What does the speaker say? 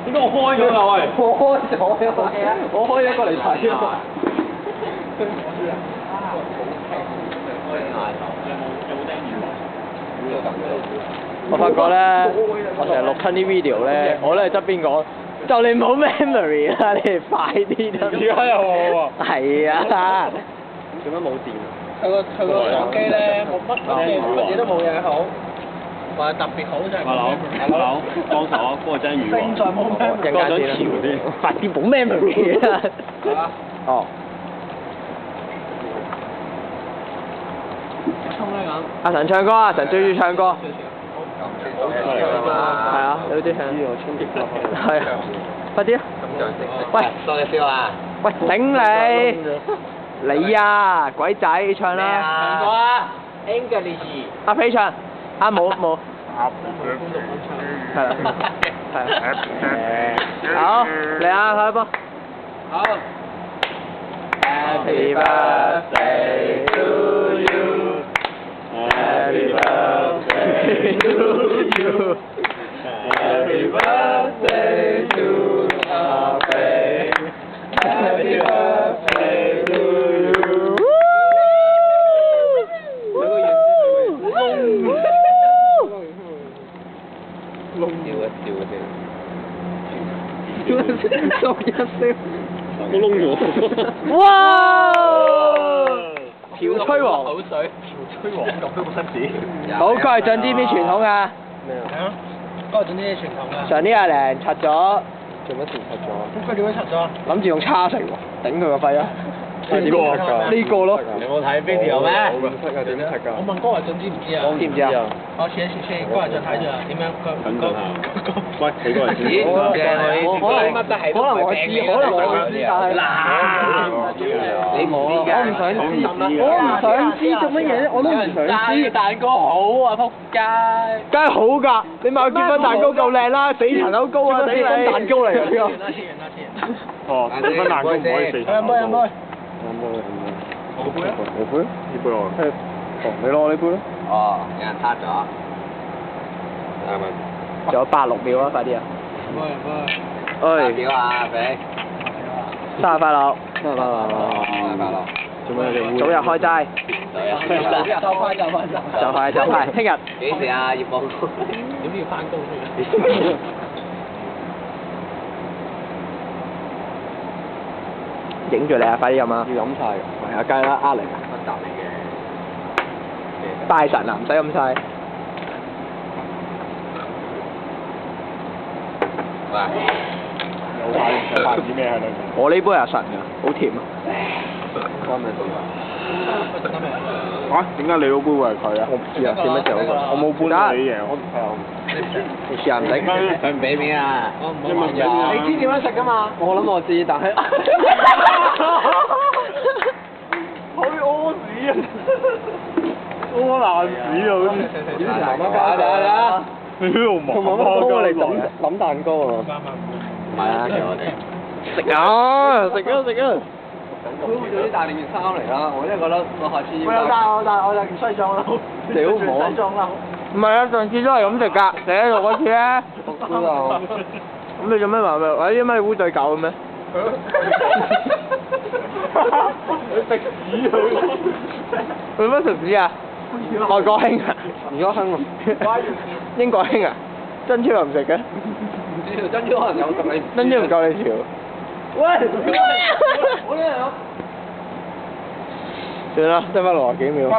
點解我開咗㗎喂？我開咗啊！我開咗過嚟睇啊！我發覺咧，我成日錄親啲 video 咧，我咧喺側邊講，就你冇 memory 啦，你哋快啲得。而家有我喎。係啊。做乜冇電啊？佢個手機咧冇乜嘢都冇嘢好，話特別好就係。阿樓，幫手啊，幫我蒸魚喎。正在冇 memory。我想調啲。快啲冇 memory 啊！哦。阿神唱歌，阿神最中意唱歌。係啊，有啲唱。係啊，快啲啊！喂，多謝笑啊！喂，頂你！你啊，鬼仔唱啦！唱歌啊 ！English。阿飛唱，阿冇。係啦。係。好，嚟啊，開波。好。Happy birthday to you. Happy birthday to you. Happy birthday to Happy. Happy birthday to you. 我窿咗。哇！潮吹王。口水。潮吹王咁都冇失子。好，嗰係進啲邊傳統啊？咩啊？嗰係進啲傳統啊。上年阿玲拆咗。做乜事拆咗？咁佢點樣拆咗？諗住用叉食喎，頂佢個肺啊！邊個啊？呢個咯。你冇睇 video 咩？冇㗎。點拆㗎？我問高華俊知唔知啊？知唔知啊？我前高華俊睇住啊，點樣等陣下。喂，你過嚟先。可能我知，可能我知，但係你唔知㗎。我唔想知做乜嘢啫，我都唔想知。蛋糕好啊，仆街！梗係好㗎，你買個結婚蛋糕夠靚啦，死層樓高啊，結婚蛋糕嚟㗎呢個。哦，結婚蛋糕唔可以4層。飲杯。我杯啊？我杯？呢杯我。哦，你攞我呢杯咯。哦，有人撻咗。係咪？仲有86秒啊，快啲啊！發表啊，阿肥。生日快樂！生日快樂！做咩你？早日開齋。就快，聽日。幾時啊，葉寶？點都要翻工先。影住你啊！快啲飲啊！要飲晒㗎。係啊，梗係啦，呃嚟㗎。溫習嚟嘅。拜神啊，唔使飲晒。喂。有塊唔知咩喺裏面。我呢杯係神㗎，好甜啊！關咩事啊？點解你嗰杯會係佢啊？我唔知啊，點解就我冇搬到你贏，我你試下唔使。佢唔俾面啊！你問邊啊？你知點樣食㗎嘛？我諗我知，但係。可以屙屎啊！屙爛屎啊！好似。你呢度麻麻㗎嚟諗蛋糕啊！唔係啊，叫我哋。食啊！佢會做啲大連衫嚟啦，我真係覺得我下次要。我就西裝褸。屌唔好。西裝褸。唔係啊，上次都係咁食㗎，第一度嗰次咧。咁你做咩話咩？喂，啲咩污對狗嘅咩？你食屎佢！佢乜食屎啊？外國興啊？而家興啊？英國興啊？珍珠又唔食嘅？唔知道珍珠可能有咁你。珍珠唔夠你條。喂！算啦，得翻60幾秒。